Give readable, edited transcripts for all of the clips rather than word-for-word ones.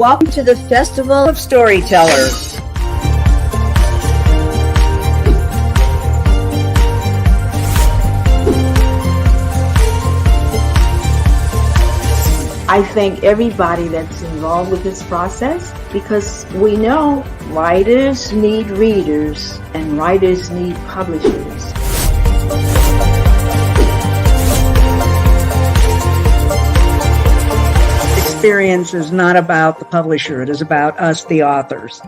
Welcome to the Festival of Storytellers. I thank everybody that's involved with this process because we know writers need readers and writers need publishers. Experience is not about the publisher, it is about us, the authors.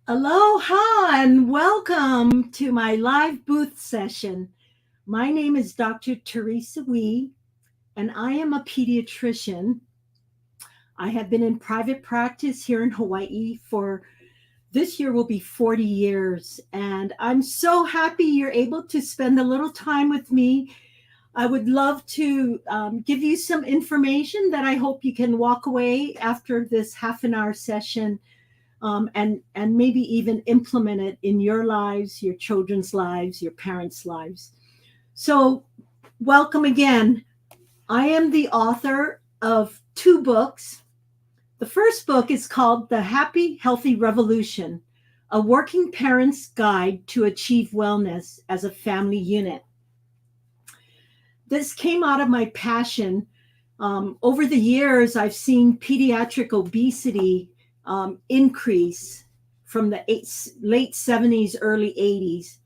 Aloha and welcome to my live booth session. My name is Dr. Theresa and I am a pediatrician. I have been in private practice here in Hawaii for this year will be 40 years, and I'm so happy you're able to spend a little time with me. I would love to give you some information that I hope you can walk away after this half an hour session and maybe even implement it in your lives, your children's lives, your parents' lives. So welcome again. I am the author of 2 books. The first book is called The Happy, Healthy Revolution, a working parent's guide to achieve wellness as a family unit. This came out of my passion. Over the years, I've seen pediatric obesity increase from the late 70s, early 80s.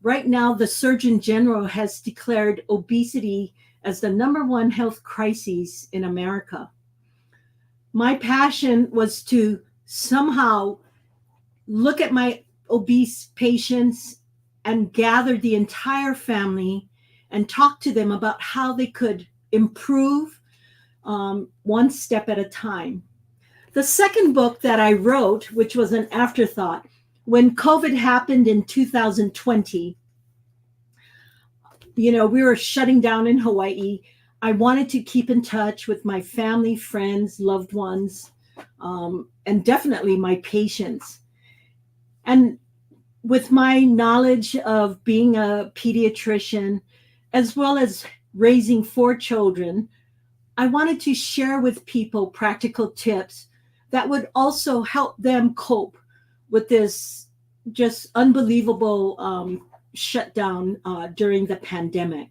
Right now, the Surgeon General has declared obesity as the #1 health crisis in America. My passion was to somehow look at my obese patients and gather the entire family and talk to them about how they could improve one step at a time. The second book that I wrote, which was an afterthought, when COVID happened in 2020, we were shutting down in Hawaii. I wanted to keep in touch with my family, friends, loved ones, and definitely my patients. And with my knowledge of being a pediatrician, as well as raising 4 children, I wanted to share with people practical tips that would also help them cope with this just unbelievable shutdown during the pandemic.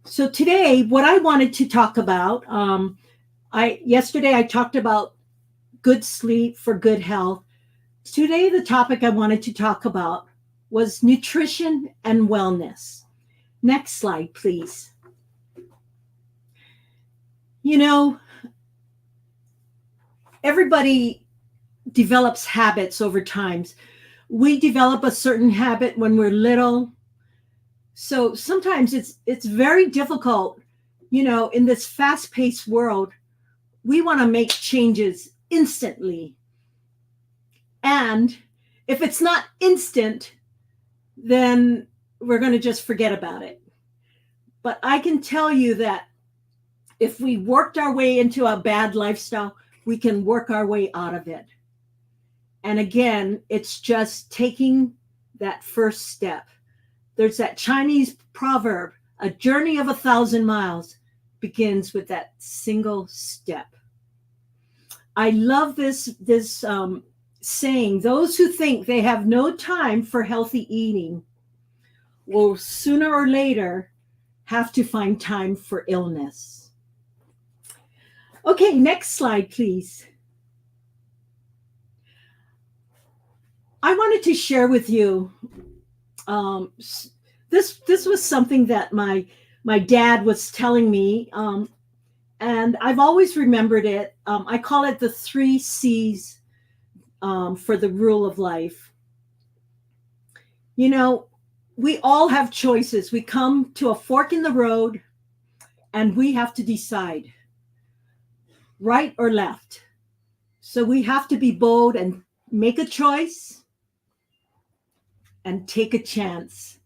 So today, what I wanted to talk about, yesterday I talked about good sleep for good health. Today, the topic I wanted to talk about was nutrition and wellness. Next slide, please. Everybody develops habits over time. We develop a certain habit when we're little. So sometimes it's very difficult, in this fast-paced world, we want to make changes instantly. And if it's not instant, then we're going to just forget about it. But I can tell you that if we worked our way into a bad lifestyle, we can work our way out of it. And again, it's just taking that first step. There's that Chinese proverb, a journey of 1,000 miles begins with that single step. I love this saying, those who think they have no time for healthy eating will sooner or later have to find time for illness. Okay, next slide, please. I wanted to share with you, this was something that my dad was telling me, and I've always remembered it. I call it the 3 C's for the rule of life. You know, we all have choices. We come to a fork in the road and we have to decide right or left. So we have to be bold and make a choice and take a chance.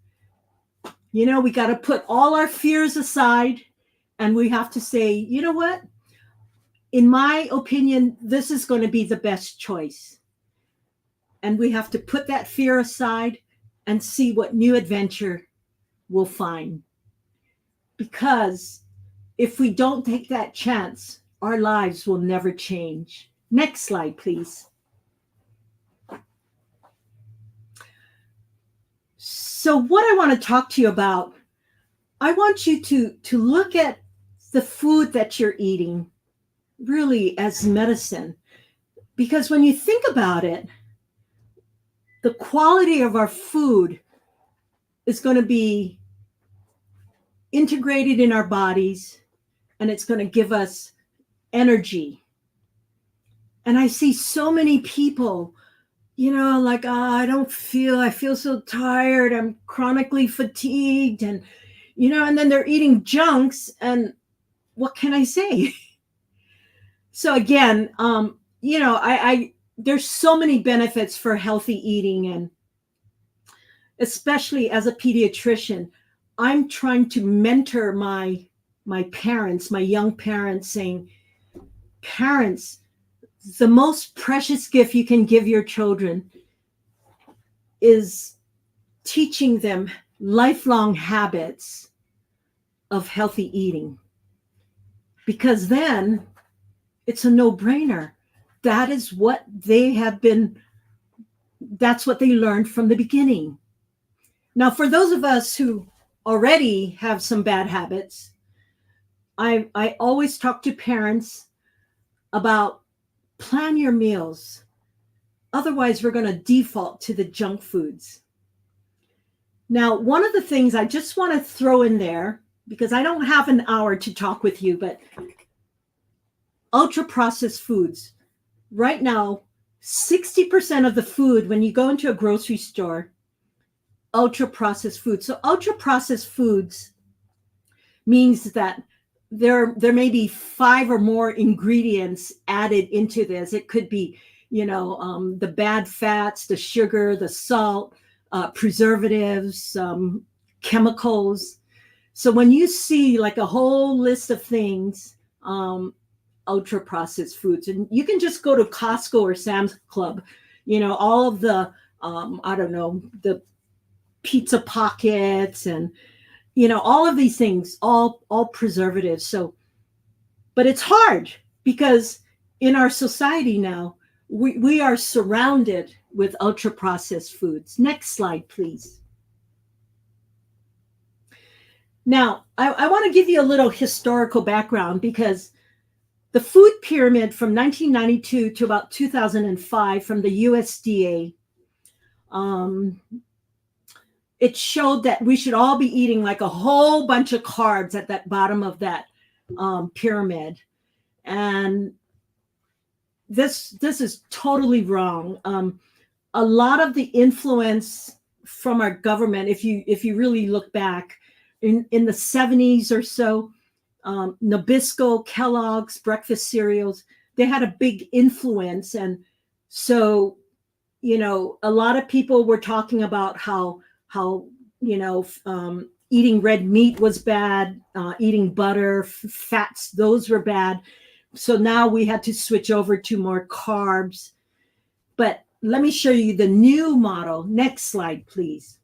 You know, we got to put all our fears aside and we have to say, you know what? In my opinion, this is going to be the best choice. And we have to put that fear aside and see what new adventure we'll find. Because if we don't take that chance, our lives will never change. Next slide, please. So what I want to talk to you about, I want you to look at the food that you're eating really as medicine. Because when you think about it, the quality of our food is going to be integrated in our bodies and it's going to give us energy. And I see so many people, you know, like, I feel so tired. I'm chronically fatigued and, you know, and then they're eating junks and what can I say? So again, you know, there's so many benefits for healthy eating, and especially as a pediatrician, I'm trying to mentor my parents, my young parents, saying, parents, the most precious gift you can give your children is teaching them lifelong habits of healthy eating. Because then it's a no-brainer. That is what that's what they learned from the beginning. Now, for those of us who already have some bad habits, I always talk to parents about plan your meals. Otherwise, we're going to default to the junk foods. Now, one of the things I just want to throw in there, because I don't have an hour to talk with you, but ultra-processed foods. Right now, 60% of the food, when you go into a grocery store, ultra-processed food. So ultra-processed foods means that there may be 5 or more ingredients added into this. It could be, you know, the bad fats, the sugar, the salt, preservatives, chemicals. So when you see like a whole list of things, ultra processed foods, and you can just go to Costco or Sam's Club, you know, all of the, the pizza pockets and, you know, all of these things, all preservatives. So, but it's hard because in our society now, we are surrounded with ultra processed foods. Next slide, please. Now, I want to give you a little historical background because the food pyramid from 1992 to about 2005 from the USDA, it showed that we should all be eating like a whole bunch of carbs at that bottom of that pyramid. And this is totally wrong. A lot of the influence from our government, if you really look back in the 70s or so, Nabisco, Kellogg's, breakfast cereals, they had a big influence. And so, you know, a lot of people were talking about how you know, eating red meat was bad, eating butter, fats, those were bad. So now we had to switch over to more carbs. But let me show you the new model. Next slide, please.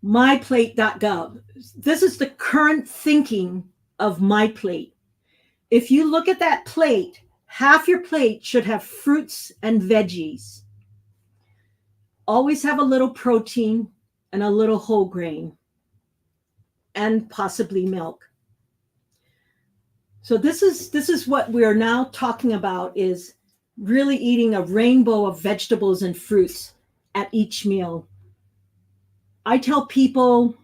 myplate.gov. This is the current thinking of my plate. If you look at that plate, half your plate should have fruits and veggies. Always have a little protein and a little whole grain, and possibly milk. So this is what we're now talking about, is really eating a rainbow of vegetables and fruits at each meal. I tell people,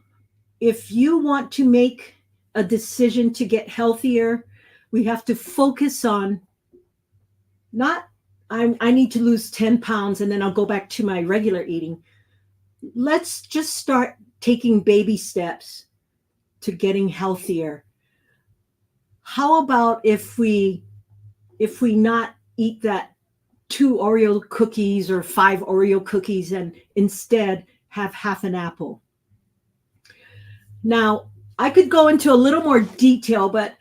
if you want to make a decision to get healthier, we have to focus on not, I need to lose 10 pounds and then I'll go back to my regular eating. Let's just start taking baby steps to getting healthier. How about if we not eat that 2 Oreo cookies or 5 Oreo cookies and instead have half an apple? Now, I could go into a little more detail, but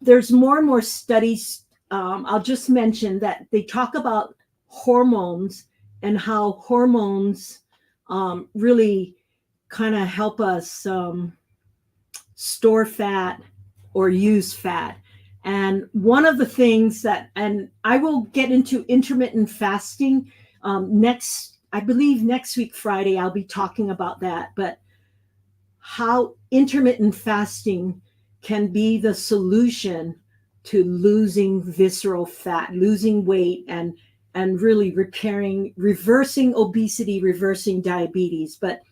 there's more and more studies. I'll just mention that they talk about hormones and how hormones really kind of help us store fat or use fat. And one of the things that, and I will get into intermittent fasting I believe next week, Friday, I'll be talking about that, but how intermittent fasting can be the solution to losing visceral fat, losing weight, and really reversing obesity, reversing diabetes. But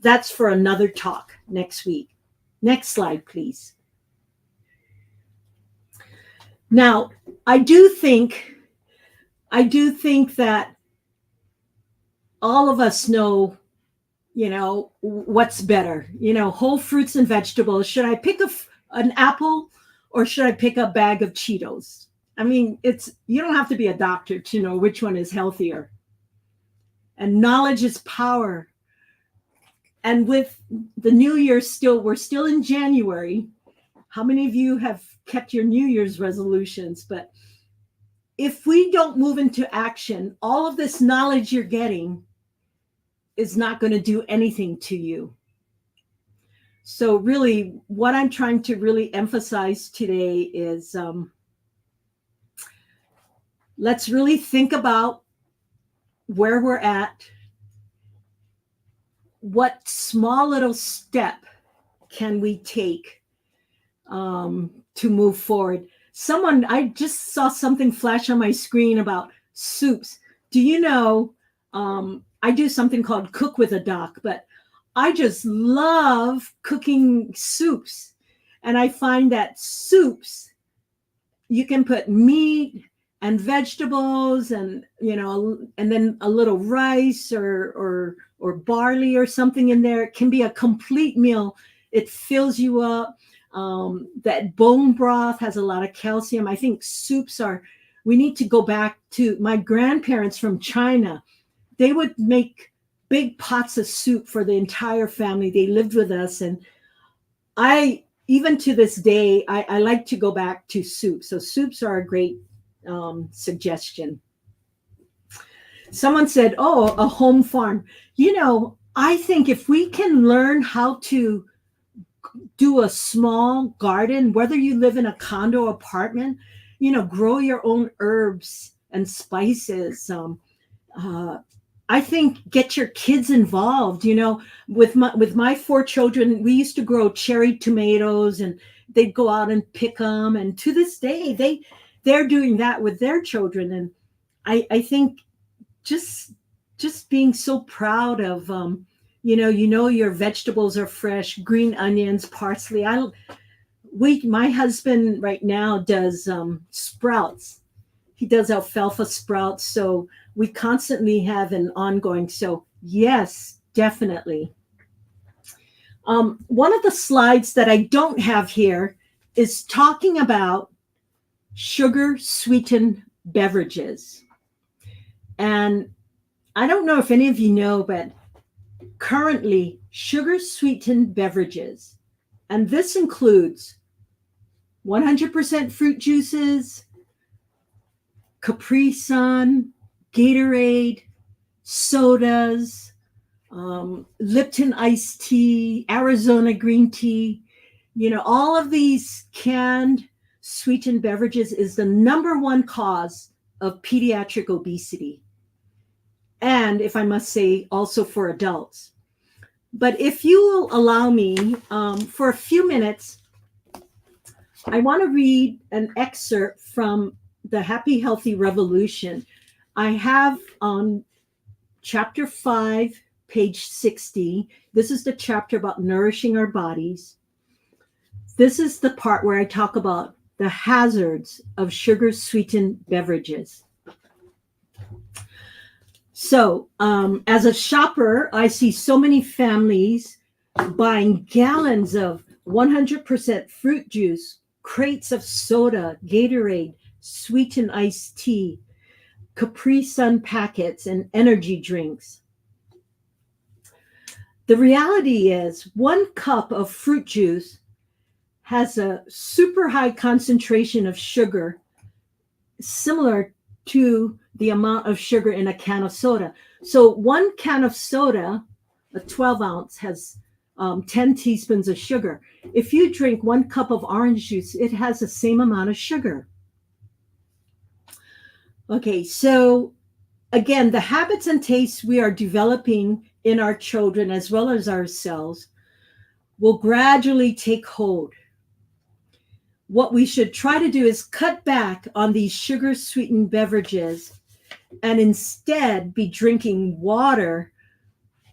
that's for another talk next week. Next slide, please. Now, I do think that all of us know, what's better, whole fruits and vegetables. Should I pick an apple or should I pick a bag of Cheetos? I mean, you don't have to be a doctor to know which one is healthier. And knowledge is power. And with the New Year we're still in January. How many of you have kept your New Year's resolutions? But if we don't move into action, all of this knowledge you're getting is not going to do anything to you. So really, what I'm trying to really emphasize today is let's really think about where we're at. What small little step can we take to move forward? I just saw something flash on my screen about soups. Do you know, I do something called Cook with a Doc, but I just love cooking soups. And I find that soups, you can put meat and vegetables and, and then a little rice or barley or something in there. It can be a complete meal. It fills you up. That bone broth has a lot of calcium. I think we need to go back to my grandparents from China. They would make big pots of soup for the entire family. They lived with us. And even to this day, I like to go back to soup. So soups are a great suggestion. Someone said, a home farm. I think if we can learn how to do a small garden, whether you live in a condo apartment, grow your own herbs and spices. I think get your kids involved. With my 4 children, we used to grow cherry tomatoes and they'd go out and pick them. And to this day, they're doing that with their children. And I think just being so proud of, your vegetables are fresh, green onions, parsley. My husband right now does sprouts. He does alfalfa sprouts. So we constantly have an ongoing. So yes, definitely. One of the slides that I don't have here is talking about sugar sweetened beverages. And I don't know if any of you know, but currently sugar sweetened beverages, and this includes 100% fruit juices, Capri Sun, Gatorade, sodas, Lipton iced tea, Arizona green tea. All of these canned sweetened beverages is the number one cause of pediatric obesity. And if I must say, also for adults. But if you will allow me for a few minutes, I want to read an excerpt from the Happy Healthy Revolution. I have on chapter 5, page 60. This is the chapter about nourishing our bodies. This is the part where I talk about the hazards of sugar-sweetened beverages. So, as a shopper, I see so many families buying gallons of 100% fruit juice, crates of soda, Gatorade, sweetened iced tea, Capri Sun packets, and energy drinks. The reality is, 1 cup of fruit juice has a super high concentration of sugar, similar to the amount of sugar in a can of soda. So 1 can of soda, a 12 ounce, has 10 teaspoons of sugar. If you drink 1 cup of orange juice, it has the same amount of sugar. Okay, so again, the habits and tastes we are developing in our children as well as ourselves will gradually take hold. What we should try to do is cut back on these sugar-sweetened beverages and instead be drinking water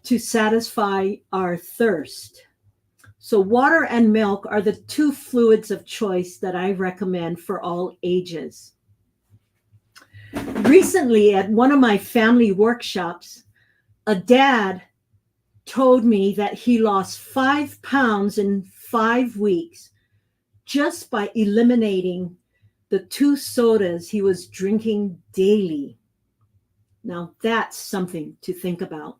to satisfy our thirst. So water and milk are the 2 fluids of choice that I recommend for all ages. Recently, at one of my family workshops, a dad told me that he lost 5 pounds in 5 weeks just by eliminating the 2 sodas he was drinking daily. Now, that's something to think about.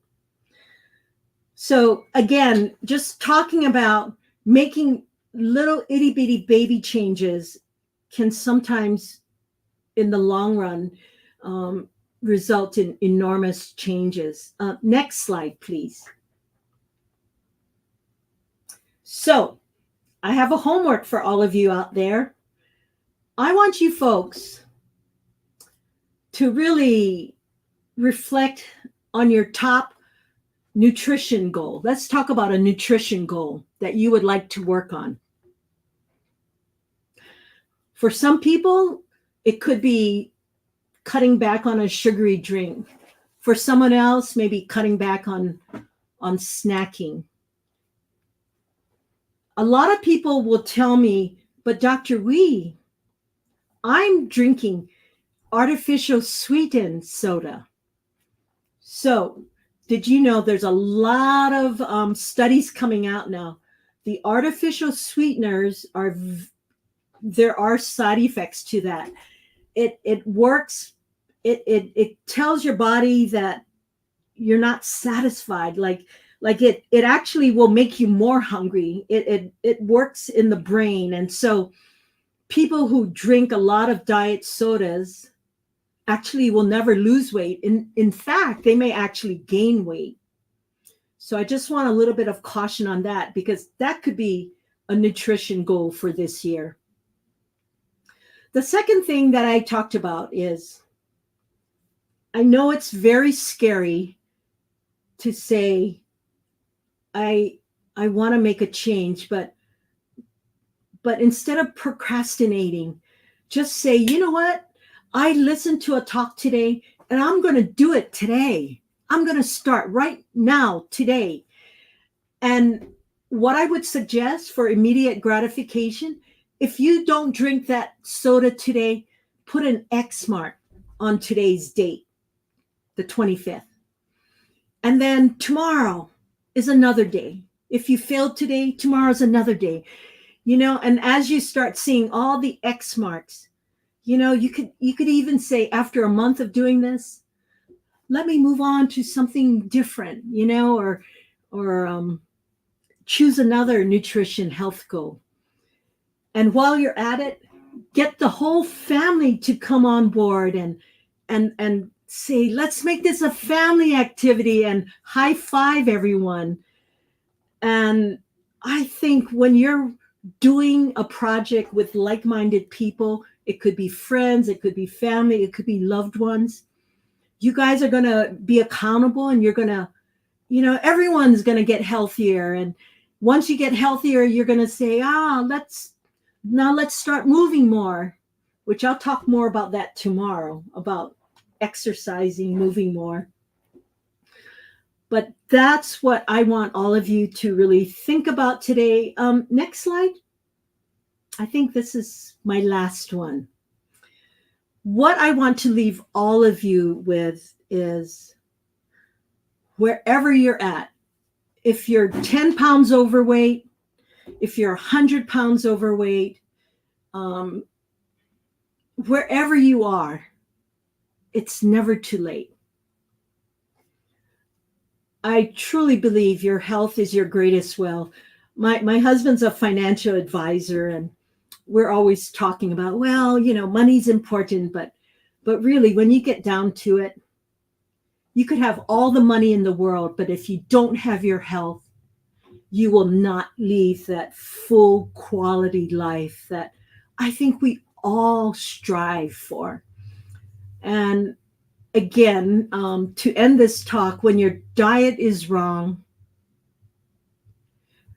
So again, just talking about making little itty bitty baby changes can sometimes, in the long run, result in enormous changes. Next slide, please. So I have a homework for all of you out there. I want you folks to really reflect on your top nutrition goal. Let's talk about a nutrition goal that you would like to work on. For some people, it could be cutting back on a sugary drink. For someone else, maybe cutting back on snacking. A lot of people will tell me, but Dr. Wee, I'm drinking artificial sweetened soda. So did you know there's a lot of studies coming out now? The artificial sweeteners there are side effects to that. It works. It tells your body that you're not satisfied. Like it actually will make you more hungry. It works in the brain. And so people who drink a lot of diet sodas actually will never lose weight. In fact, they may actually gain weight. So I just want a little bit of caution on that, because that could be a nutrition goal for this year. The second thing that I talked about is, I know it's very scary to say, I want to make a change, but instead of procrastinating, just say, you know what? I listened to a talk today and I'm going to do it today. I'm going to start right now, today. And what I would suggest for immediate gratification, if you don't drink that soda today, put an X mark on today's date, the 25th. And then tomorrow is another day. If you failed today, tomorrow's another day. And as you start seeing all the X marks, you could even say, after a month of doing this, let me move on to something different, or choose another nutrition health goal. And while you're at it, get the whole family to come on board and say, let's make this a family activity and high five everyone. And I think when you're doing a project with like-minded people, it could be friends, it could be family, it could be loved ones. You guys are going to be accountable, and you're going to, everyone's going to get healthier. And once you get healthier, you're going to say, let's start moving more, which I'll talk more about that tomorrow, about exercising, moving more. But that's what I want all of you to really think about today. Next slide. I think this is my last one. What I want to leave all of you with is, wherever you're at, if you're 10 pounds overweight, if you're 100 pounds overweight, wherever you are, it's never too late. I truly believe your health is your greatest wealth. My husband's a financial advisor, and we're always talking about, money's important, but really, when you get down to it, you could have all the money in the world, but if you don't have your health, you will not lead that full quality life that I think we all strive for. And again, to end this talk, when your diet is wrong,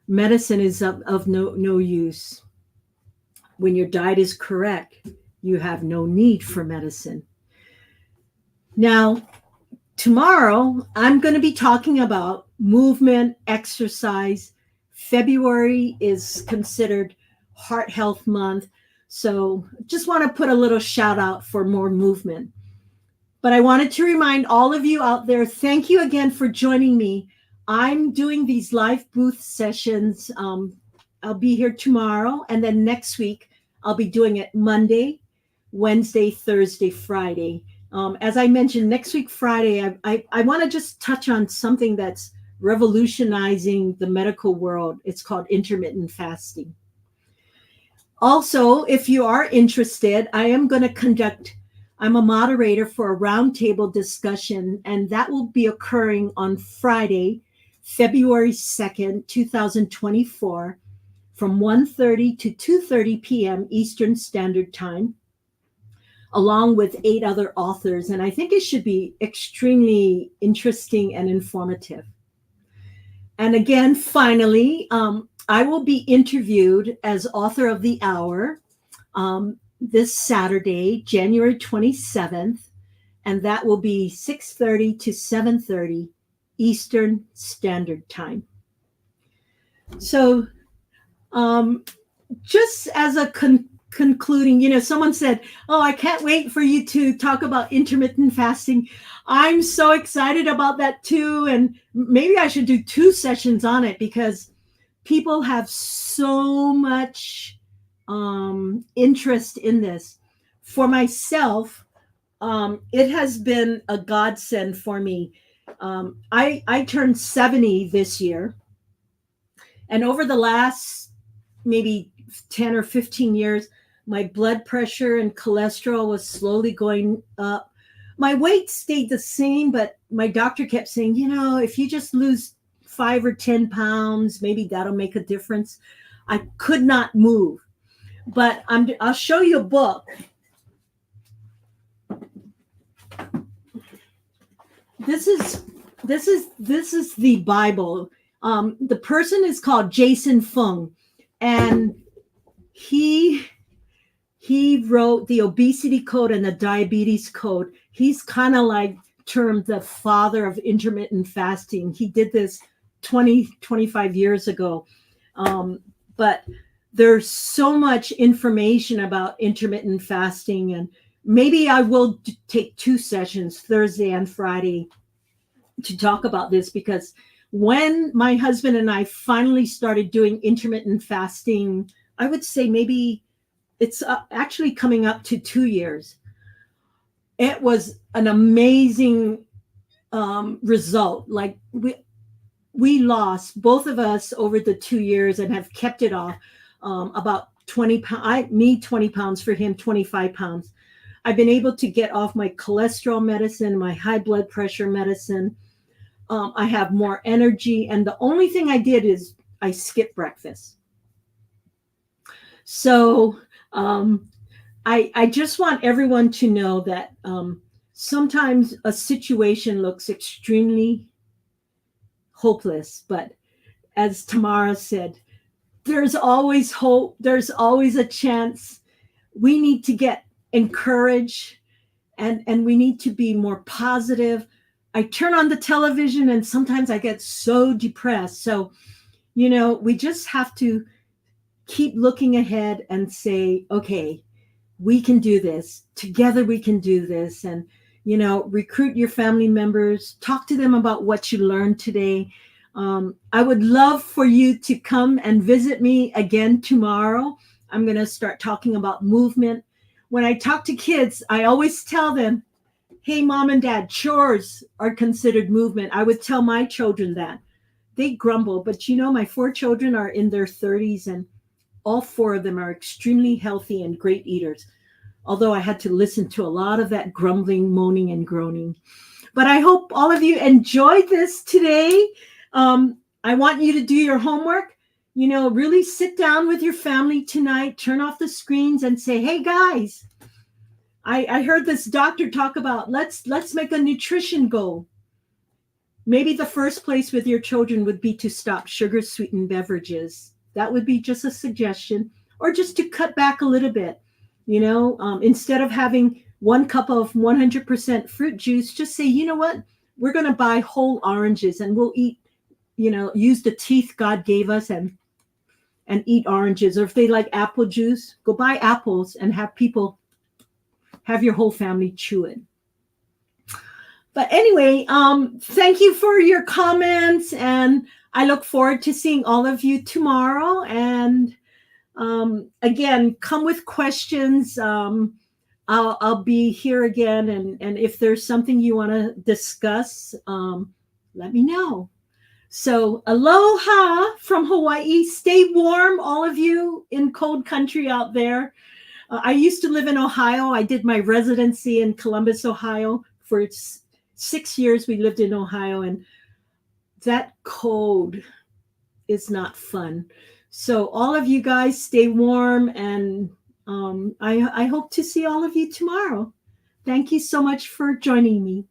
medicine is of no use. When your diet is correct, you have no need for medicine. Now, tomorrow, I'm going to be talking about movement, exercise. February is considered Heart Health Month. So just want to put a little shout out for more movement. But I wanted to remind all of you out there, thank you again for joining me. I'm doing these live booth sessions. I'll be here tomorrow, and then next week I'll be doing it Monday, Wednesday, Thursday, Friday. As I mentioned, next week, Friday, I want to just touch on something that's revolutionizing the medical world. It's called intermittent fasting. Also, if you are interested, I'm a moderator for a roundtable discussion, and that will be occurring on Friday, February 2nd, 2024, from 1:30 to 2:30 p.m. Eastern Standard Time, along with 8 other authors. And I think it should be extremely interesting and informative. And again, finally, I will be interviewed as author of the hour this Saturday, January 27th, and that will be 6:30 to 7:30 Eastern Standard Time. So just as a concluding, someone said, I can't wait for you to talk about intermittent fasting. I'm so excited about that too. And maybe I should do 2 sessions on it, because people have so much interest in this. For myself, it has been a godsend for me. I turned 70 this year, and over the last maybe 10 or 15 years, my blood pressure and cholesterol was slowly going up. My weight stayed the same, but my doctor kept saying, if you just lose 5 or 10 pounds, maybe that'll make a difference. I could not move. But I'll show you a book. This is the Bible. The person is called Jason Fung, and he wrote the Obesity Code and the Diabetes Code. He's kind of like termed the father of intermittent fasting. He did this 25 years ago. But there's so much information about intermittent fasting, and maybe I will take 2 sessions, Thursday and Friday, to talk about this, because when my husband and I finally started doing intermittent fasting, I would say maybe it's actually coming up to 2 years. It was an amazing result. Like we lost, both of us, over the 2 years, and have kept it off, about 20 pounds, me 20 pounds, for him 25 pounds. I've been able to get off my cholesterol medicine, my high blood pressure medicine. I have more energy. And the only thing I did is I skipped breakfast. So I just want everyone to know that sometimes a situation looks extremely hopeless, but as Tamara said, there's always hope. There's always a chance. We need to get encouraged, and we need to be more positive. I turn on the television and sometimes I get so depressed. So, we just have to keep looking ahead and say, okay, we can do this. Together we can do this. And, recruit your family members, talk to them about what you learned today. I would love for you to come and visit me again tomorrow. I'm going to start talking about movement. When I talk to kids, I always tell them, hey, mom and dad, chores are considered movement. I would tell my children that. They grumble, but my 4 children are in their 30s, and all 4 of them are extremely healthy and great eaters. Although I had to listen to a lot of that grumbling, moaning, and groaning. But I hope all of you enjoyed this today. I want you to do your homework. Really sit down with your family tonight, turn off the screens and say, hey, guys, I heard this doctor talk about let's make a nutrition goal. Maybe the first place with your children would be to stop sugar-sweetened beverages. That would be just a suggestion, or just to cut back a little bit. Instead of having 1 cup of 100% fruit juice, just say, you know what? We're going to buy whole oranges and we'll eat, use the teeth God gave us and eat oranges. Or if they like apple juice, go buy apples and have your whole family chew it. But anyway, thank you for your comments, and I look forward to seeing all of you tomorrow. And again, come with questions. I'll be here again, and if there's something you want to discuss, let me know. So aloha from Hawaii. Stay warm, all of you in cold country out there. I used to live in Ohio. I did my residency in Columbus, Ohio. For 6 years we lived in Ohio, and that cold is not fun. So all of you guys stay warm, and I hope to see all of you tomorrow. Thank you so much for joining me.